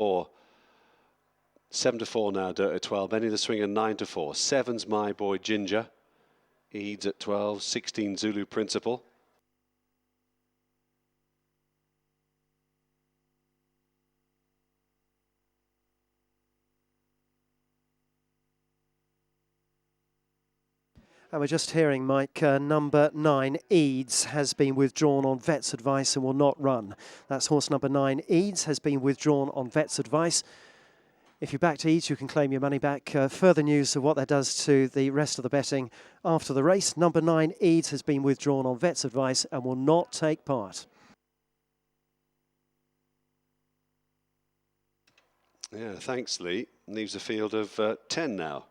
7-4 now, Deux Etoiles. Benny the Swinger 9-4. 7's My Boy Ginger. Eads at 12. 16 Zulu Principal. And we're just hearing, Mike, number 9, Eads, has been withdrawn on vet's advice and will not run. That's horse number 9, Eads, has been withdrawn on vet's advice. If you backed Eads, you can claim your money back. Further news of what that does to the rest of the betting after the race. Number 9, Eads, has been withdrawn on vet's advice and will not take part. Yeah, thanks, Lee. Leaves a field of 10 now.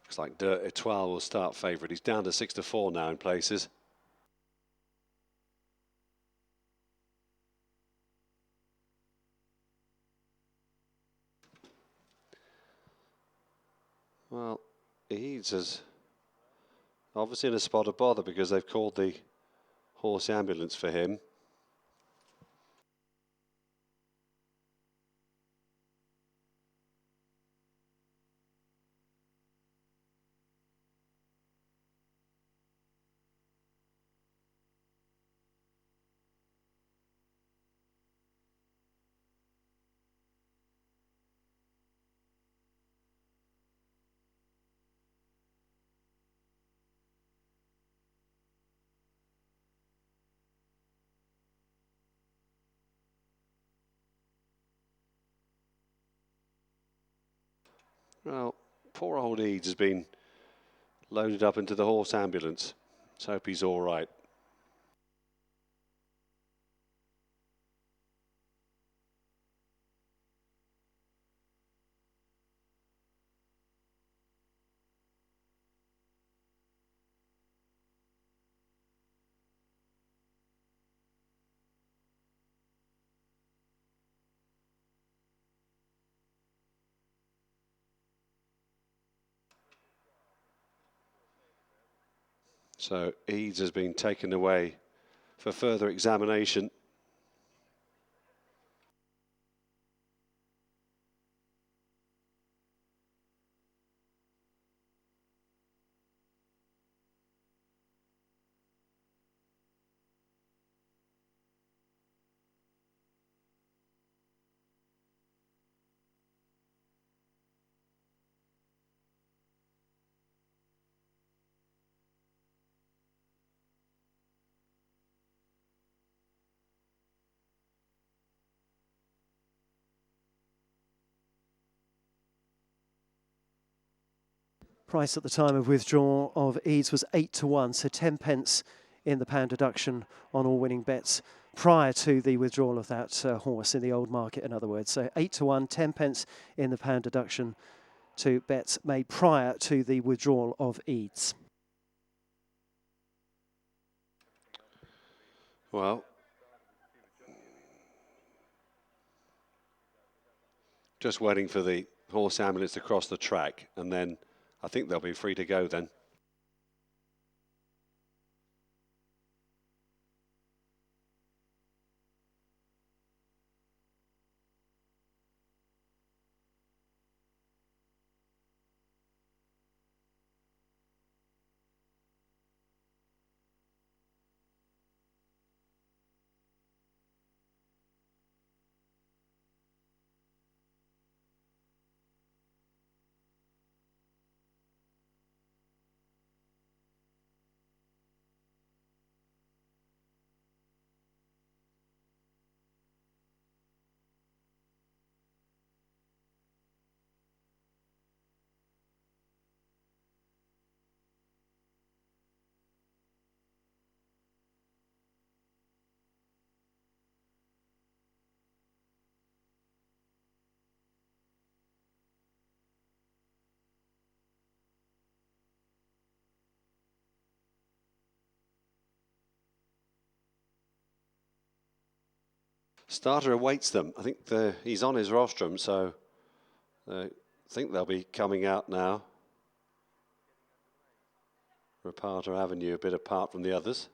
Looks like Deux Etoiles will start favourite. He's down to 6-4 now in places. Well, Eads is obviously in a spot of bother because they've called the horse ambulance for him. Well, poor old Eads has been loaded up into the horse ambulance. Let's hope he's all right. So Eads has been taken away for further examination. Price at the time of withdrawal of Eads was 8-1, so 10 pence in the pound deduction on all winning bets prior to the withdrawal of that horse in the old market, in other words. So 8-1, 10 pence in the pound deduction to bets made prior to the withdrawal of Eads. Well, just waiting for the horse ambulance to cross the track, and then I think they'll be free to go then. Starter awaits them. I think he's on his rostrum, so I think they'll be coming out now. Rapata Avenue a bit apart from the others.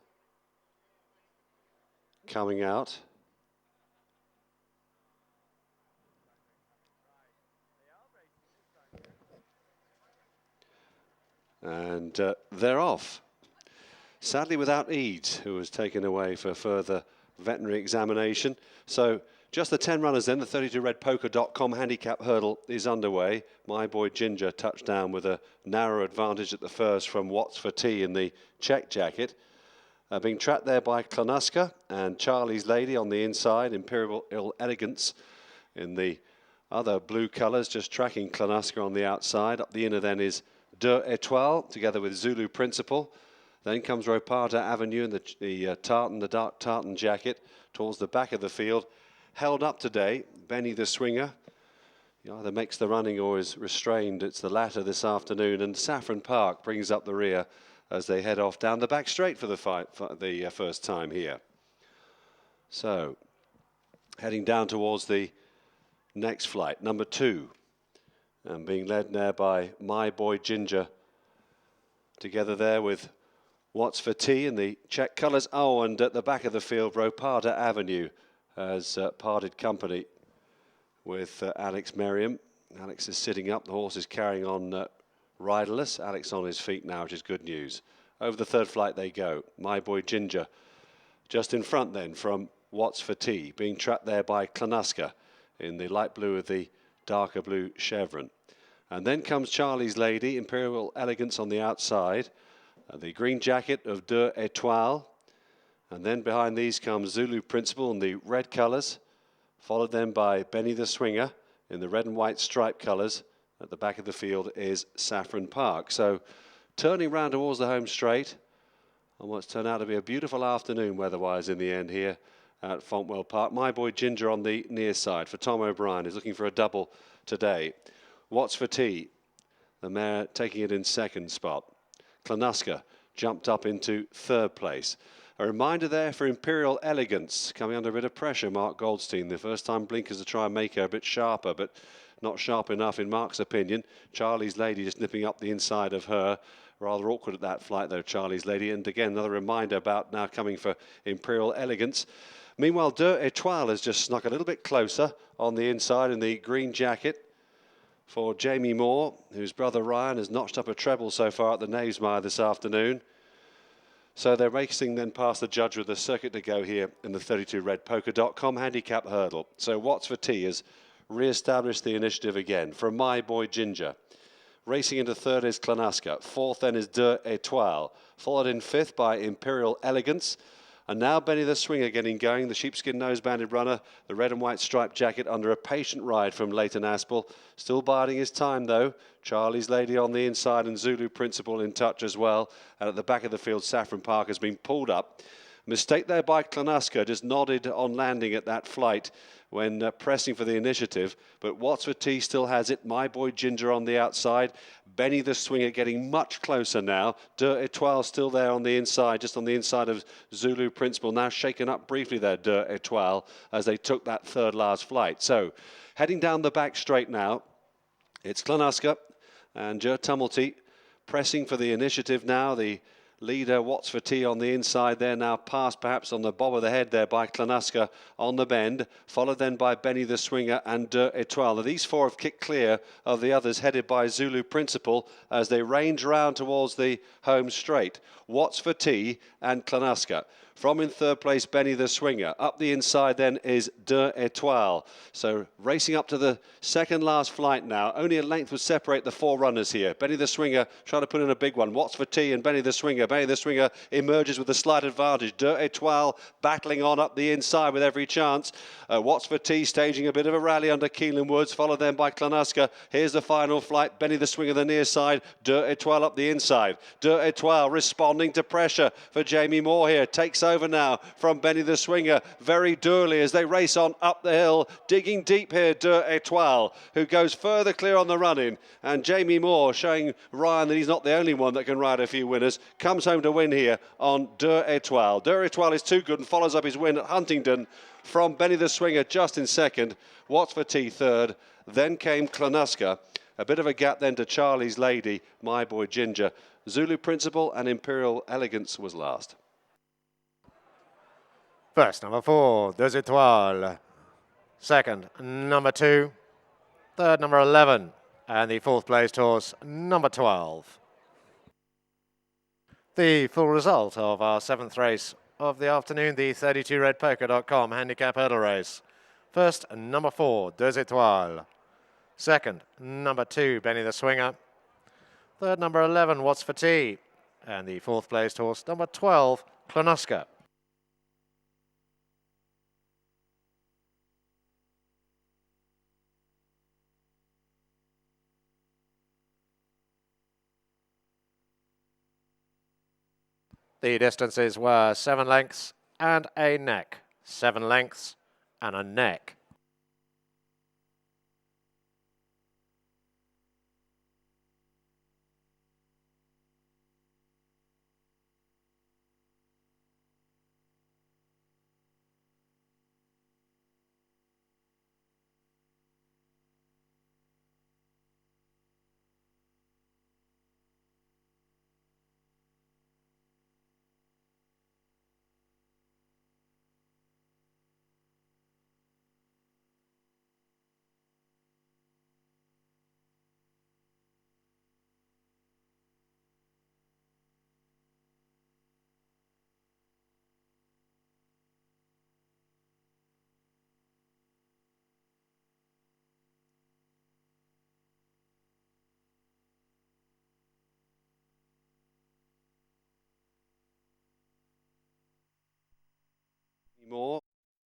Coming out. And they're off. Sadly without Eads, who was taken away for further veterinary examination. So just the 10 runners then. The 32redpoker.com handicap hurdle is underway. My Boy Ginger touched down with a narrow advantage at the first from Watts for Tea in the check jacket. Being tracked there by Klanuska and Charlie's Lady on the inside. Imperial Elegance in the other blue colours, just tracking Klanuska on the outside. Up the inner then is Deux Etoiles, together with Zulu Principle. Then comes Rapata Avenue in the dark tartan jacket towards the back of the field. Held up today, Benny the Swinger. He either makes the running or is restrained. It's the latter this afternoon. And Saffron Park brings up the rear as they head off down the back straight for the fight for the first time here. So, heading down towards the next flight, number 2. And being led there by My Boy Ginger. Together there with Watts for Tea in the check colours. Oh, and at the back of the field, Rapata Avenue has parted company with Alex Merriam. Alex is sitting up. The horse is carrying on riderless. Alex on his feet now, which is good news. Over the third flight they go. My Boy Ginger just in front then from Watts for Tea. Being trapped there by Klanuska in the light blue with the darker blue chevron. And then comes Charlie's Lady, Imperial Elegance on the outside. The green jacket of Deux Etoiles. And then behind these comes Zulu Principle in the red colours. Followed then by Benny the Swinger in the red and white striped colours. At the back of the field is Saffron Park. So turning round towards the home straight on what's turned out to be a beautiful afternoon weather-wise in the end here at Fontwell Park. My Boy Ginger on the near side for Tom O'Brien, who's looking for a double today. Watts for Tea, the mare taking it in second spot. Klanuska jumped up into third place. A reminder there for Imperial Elegance, coming under a bit of pressure, Mark Goldstein. The first time blinkers to try and make her a bit sharper, but not sharp enough in Mark's opinion. Charlie's Lady just nipping up the inside of her. Rather awkward at that flight though, Charlie's Lady. And again, another reminder about now coming for Imperial Elegance. Meanwhile, Deux Etoiles has just snuck a little bit closer on the inside in the green jacket for Jamie Moore, whose brother Ryan has notched up a treble so far at the Knavesmire this afternoon. So they're racing then past the judge with the circuit to go here in the 32redpoker.com handicap hurdle. So Watts for Tea has re-established the initiative again from My Boy Ginger. Racing into third is Klanuska. Fourth then is Deux Etoiles. Followed in fifth by Imperial Elegance. And now Benny the Swinger getting going, the sheepskin nose-banded runner, the red and white striped jacket under a patient ride from Leighton Aspel. Still biding his time though. Charlie's Lady on the inside and Zulu Principle in touch as well. And at the back of the field, Saffron Park has been pulled up. Mistake there by Klanuska, just nodded on landing at that flight when pressing for the initiative. But Watts for Tea still has it. My Boy Ginger on the outside. Benny the Swinger getting much closer now. Deux Etoiles still there on the inside, just on the inside of Zulu Principle. Now shaken up briefly there, Deux Etoiles, as they took that third last flight. So heading down the back straight now, it's Klanuska and Jer Tumulty pressing for the initiative now. The leader, Watts for Tea on the inside there, now passed perhaps on the bob of the head there by Klanuska on the bend, followed then by Benny the Swinger and Deux Etoiles. Now these four have kicked clear of the others, headed by Zulu Principle as they range round towards the home straight. Watts for Tea and Klanuska. From in third place, Benny the Swinger. Up the inside then is Deux Etoiles. So racing up to the second last flight now. Only a length would separate the four runners here. Benny the Swinger trying to put in a big one. Watts for Tea and Benny the Swinger. Benny the Swinger emerges with a slight advantage. Deux Etoiles battling on up the inside with every chance. Watts for Tea staging a bit of a rally under Keelan Woods, followed then by Klanuska. Here's the final flight. Benny the Swinger the near side. Deux Etoiles up the inside. Deux Etoiles responding to pressure for Jamie Moore here. Takes lengths over now from Benny the Swinger. Very Durley as they race on up the hill. Digging deep here, Deux Etoiles, who goes further clear on the running. And Jamie Moore showing Ryan that he's not the only one that can ride a few winners. Comes home to win here on Deux Etoiles. Deux Etoiles is too good and follows up his win at Huntingdon from Benny the Swinger just in second. Watts for T third. Then came Klonuska. A bit of a gap then to Charlie's Lady, My Boy Ginger. Zulu Principle and Imperial Elegance was last. First, number 4, Deux Etoiles. Second, number 2. Third, number 11. And the fourth placed horse, number 12. The full result of our 7th race of the afternoon, the 32redpoker.com handicap hurdle race. First, number 4, Deux Etoiles. Second, number 2, Benny the Swinger. Third, number 11, Watts for Tea. And the fourth placed horse, number 12, Klonuska. The distances were 7 lengths and a neck. 7 lengths and a neck. More.